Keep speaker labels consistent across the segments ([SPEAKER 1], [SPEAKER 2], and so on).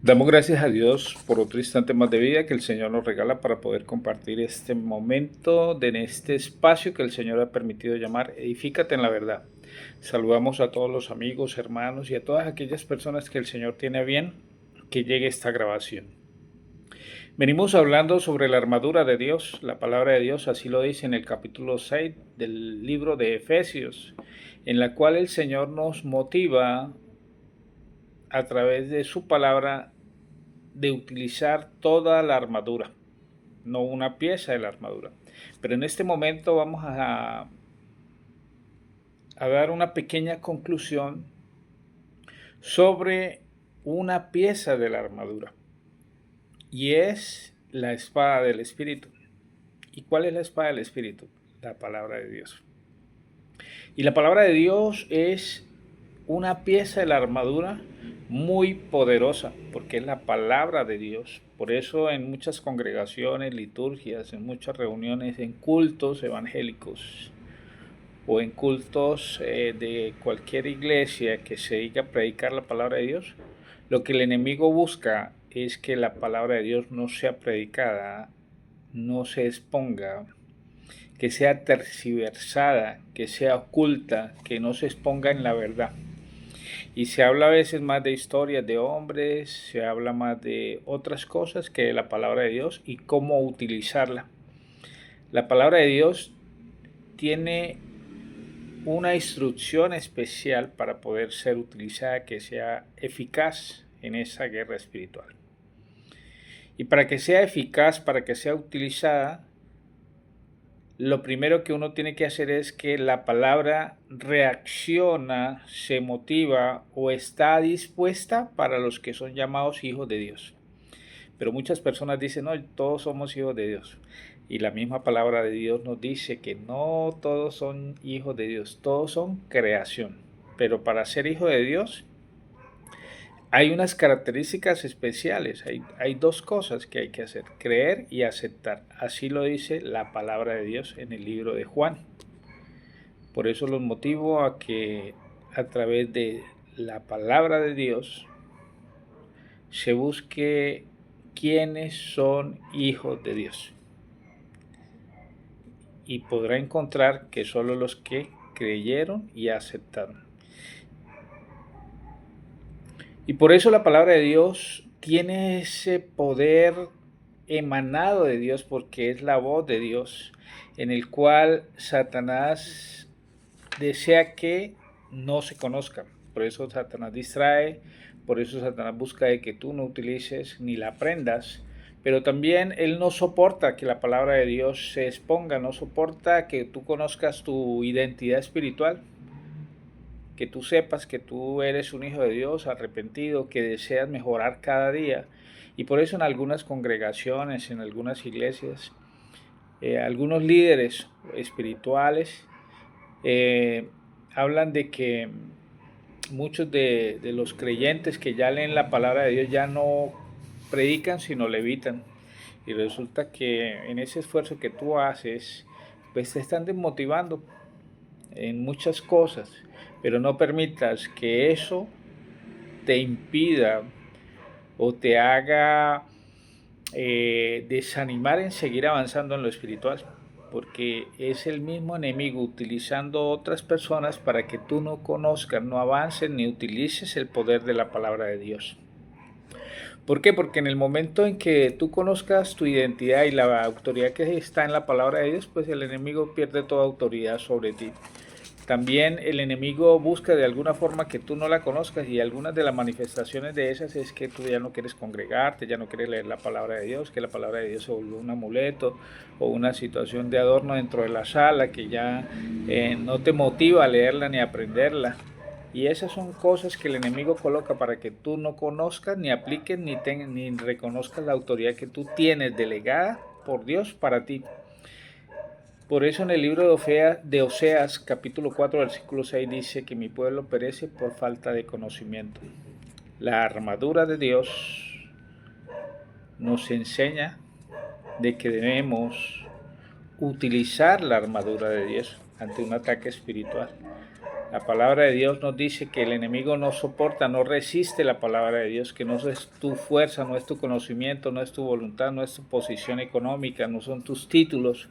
[SPEAKER 1] Damos gracias a Dios por otro instante más de vida que el Señor nos regala para poder compartir este momento en este espacio que el Señor ha permitido llamar Edifícate en la verdad. Saludamos a todos los amigos, hermanos y a todas aquellas personas que el Señor tiene a bien que llegue esta grabación. Venimos hablando sobre la armadura de Dios. La palabra de Dios así lo dice en el capítulo 6 del libro de Efesios, en la cual el Señor nos motiva a través de su palabra de utilizar toda la armadura, no una pieza de la armadura. Pero en este momento vamos a dar una pequeña conclusión sobre una pieza de la armadura, y es la espada del Espíritu. ¿Y cuál es la espada del Espíritu? La palabra de Dios. Y la palabra de Dios es una pieza de la armadura muy poderosa, porque es la palabra de Dios. Por eso en muchas congregaciones, liturgias, en muchas reuniones, en cultos evangélicos o en cultos de cualquier iglesia que se diga predicar la palabra de Dios, lo que el enemigo busca es que la palabra de Dios no sea predicada, no se exponga, que sea tergiversada, que sea oculta, que no se exponga en la verdad. Y se habla a veces más de historias de hombres, se habla más de otras cosas que de la palabra de Dios y cómo utilizarla. La palabra de Dios tiene una instrucción especial para poder ser utilizada que sea eficaz en esa guerra espiritual. Y para que sea eficaz, para que sea utilizada, lo primero que uno tiene que hacer es que la palabra reacciona, se motiva o está dispuesta para los que son llamados hijos de Dios. Pero muchas personas dicen, no, todos somos hijos de Dios. Y la misma palabra de Dios nos dice que no todos son hijos de Dios, todos son creación. Pero para ser hijo de Dios hay unas características especiales, hay dos cosas que hay que hacer, creer y aceptar. Así lo dice la palabra de Dios en el libro de Juan. Por eso los motivo a que a través de la palabra de Dios se busque quiénes son hijos de Dios. Y podrá encontrar que solo los que creyeron y aceptaron. Y por eso la palabra de Dios tiene ese poder emanado de Dios, porque es la voz de Dios, en el cual Satanás desea que no se conozcan. Por eso Satanás distrae, por eso Satanás busca de que tú no utilices ni la aprendas, pero también él no soporta que la palabra de Dios se exponga, no soporta que tú conozcas tu identidad espiritual, que tú sepas que tú eres un hijo de Dios arrepentido, que deseas mejorar cada día. Y por eso en algunas congregaciones, en algunas iglesias, algunos líderes espirituales hablan de que muchos de los creyentes que ya leen la palabra de Dios ya no predican sino levitan. Y resulta que en ese esfuerzo que tú haces, pues te están desmotivando en muchas cosas, pero no permitas que eso te impida o te haga desanimar en seguir avanzando en lo espiritual, porque es el mismo enemigo utilizando otras personas para que tú no conozcas, no avances ni utilices el poder de la palabra de Dios. ¿Por qué? Porque en el momento en que tú conozcas tu identidad y la autoridad que está en la palabra de Dios, pues el enemigo pierde toda autoridad sobre ti. También el enemigo busca de alguna forma que tú no la conozcas, y algunas de las manifestaciones de esas es que tú ya no quieres congregarte, ya no quieres leer la palabra de Dios, que la palabra de Dios se volvió un amuleto o una situación de adorno dentro de la sala que ya no te motiva a leerla ni a aprenderla. Y esas son cosas que el enemigo coloca para que tú no conozcas, ni apliques, ni reconozcas la autoridad que tú tienes delegada por Dios para ti. Por eso en el libro de Oseas, capítulo 4, versículo 6, dice que mi pueblo perece por falta de conocimiento. La armadura de Dios nos enseña de que debemos utilizar la armadura de Dios ante un ataque espiritual. La palabra de Dios nos dice que el enemigo no soporta, no resiste la palabra de Dios, que no es tu fuerza, no es tu conocimiento, no es tu voluntad, no es tu posición económica, no son tus títulos.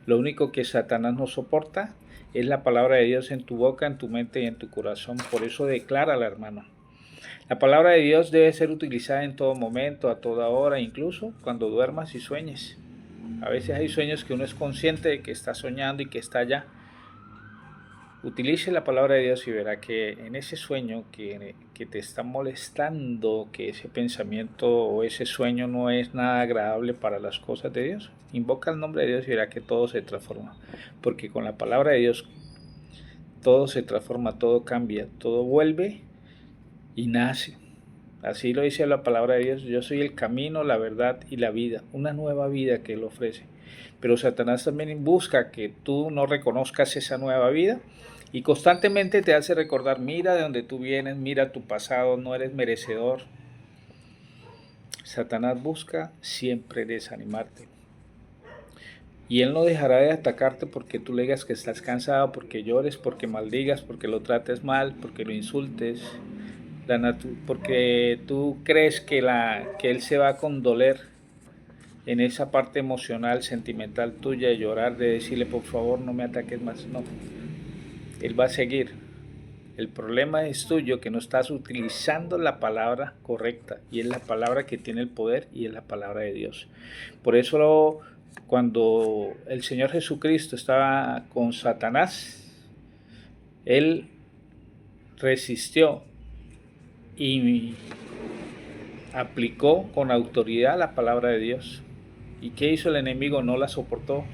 [SPEAKER 1] Lo único que Satanás no soporta es la palabra de Dios en tu boca, en tu mente y en tu corazón. Por eso declárala, hermano. La palabra de Dios debe ser utilizada en todo momento, a toda hora, incluso cuando duermas y sueñes. A veces hay sueños que uno es consciente de que está soñando y que está allá. Utilice la palabra de Dios y verá que en ese sueño que te está molestando, que ese pensamiento o ese sueño no es nada agradable para las cosas de Dios, invoca el nombre de Dios y verá que todo se transforma. Porque con la palabra de Dios todo se transforma, todo cambia, todo vuelve y nace. Así lo dice la palabra de Dios: yo soy el camino, la verdad y la vida, una nueva vida que Él ofrece. Pero Satanás también busca que tú no reconozcas esa nueva vida y constantemente te hace recordar: mira de dónde tú vienes, mira tu pasado, no eres merecedor. Satanás busca siempre desanimarte. Y Él no dejará de atacarte porque tú le digas que estás cansado, porque llores, porque maldigas, porque lo trates mal, porque lo insultes. Porque tú crees que Él se va a condoler en esa parte emocional, sentimental tuya, de llorar, de decirle: por favor no me ataques más. No, Él va a seguir. El problema es tuyo, que no estás utilizando la palabra correcta, y es la palabra que tiene el poder y es la palabra de Dios. Por eso cuando el Señor Jesucristo estaba con Satanás, Él resistió y aplicó con autoridad la palabra de Dios. ¿Y qué hizo el enemigo? No la soportó.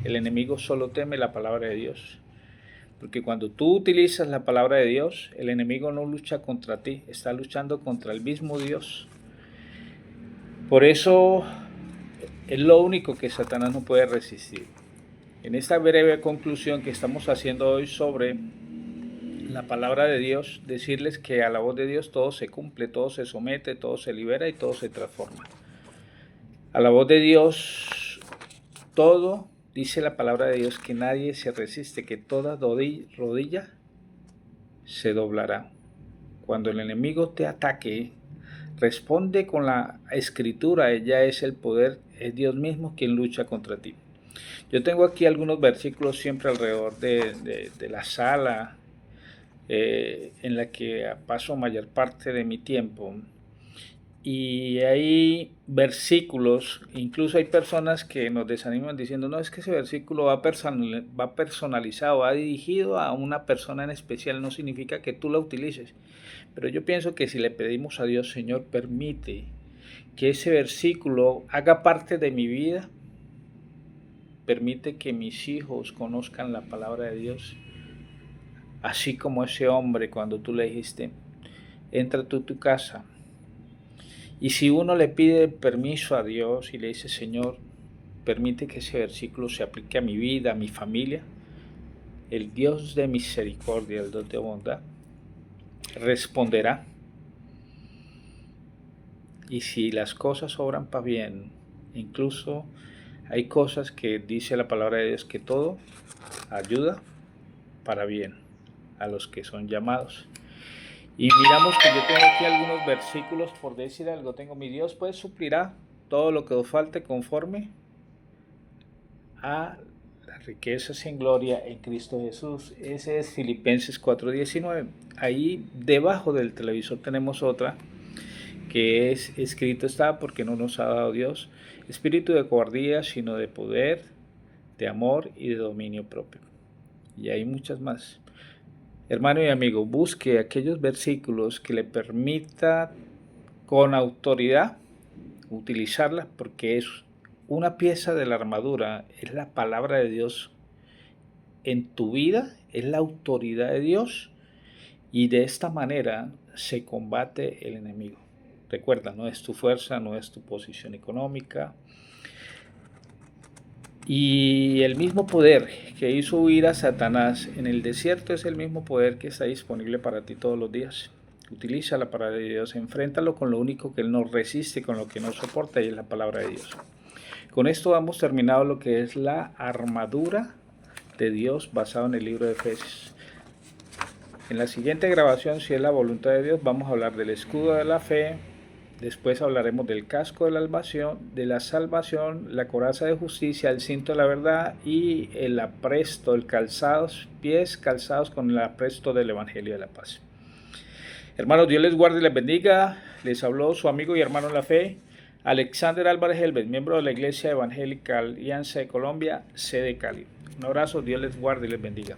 [SPEAKER 1] El enemigo solo teme la palabra de Dios. Porque cuando tú utilizas la palabra de Dios, el enemigo no lucha contra ti, está luchando contra el mismo Dios. Por eso es lo único que Satanás no puede resistir. En esta breve conclusión que estamos haciendo hoy sobre la palabra de Dios, decirles que a la voz de Dios todo se cumple, todo se somete, todo se libera y todo se transforma. A la voz de Dios, todo, dice la palabra de Dios, que nadie se resiste, que toda rodilla se doblará. Cuando el enemigo te ataque, responde con la escritura. Ella es el poder, es Dios mismo quien lucha contra ti. Yo tengo aquí algunos versículos siempre alrededor de la sala en la que paso mayor parte de mi tiempo. Y hay versículos, incluso hay personas que nos desaniman diciendo: no, es que ese versículo va personalizado, va dirigido a una persona en especial, no significa que tú lo utilices. Pero yo pienso que si le pedimos a Dios: Señor, permite que ese versículo haga parte de mi vida, permite que mis hijos conozcan la palabra de Dios, así como ese hombre cuando tú le dijiste: entra tú a tu casa. Y si uno le pide permiso a Dios y le dice: Señor, permite que ese versículo se aplique a mi vida, a mi familia, el Dios de misericordia, el Dios de bondad, responderá. Y si las cosas obran para bien, incluso hay cosas que dice la palabra de Dios, que todo ayuda para bien a los que son llamados. Y miramos que yo tengo aquí algunos versículos, por decir algo. Tengo: mi Dios pues suplirá todo lo que os falte conforme a las riquezas en gloria en Cristo Jesús. Ese es Filipenses 4:19. Ahí debajo del televisor tenemos otra que es: escrito está, porque no nos ha dado Dios espíritu de cobardía, sino de poder, de amor y de dominio propio. Y hay muchas más. Hermano y amigo, busque aquellos versículos que le permita con autoridad utilizarlas, porque es una pieza de la armadura, es la palabra de Dios en tu vida, es la autoridad de Dios, y de esta manera se combate el enemigo. Recuerda, no es tu fuerza, no es tu posición económica. Y el mismo poder que hizo huir a Satanás en el desierto es el mismo poder que está disponible para ti todos los días. Utiliza la palabra de Dios, enfréntalo con lo único que Él no resiste, con lo que no soporta, y es la palabra de Dios. Con esto hemos terminado lo que es la armadura de Dios basado en el libro de Efesios. En la siguiente grabación, si es la voluntad de Dios, vamos a hablar del escudo de la fe. Después hablaremos del casco de la salvación, la coraza de justicia, el cinto de la verdad y el apresto, pies calzados con el apresto del Evangelio de la paz. Hermanos, Dios les guarde y les bendiga. Les habló su amigo y hermano en la fe, Alexander Álvarez Helvet, miembro de la Iglesia Evangélica Alianza de Colombia, sede Cali. Un abrazo, Dios les guarde y les bendiga.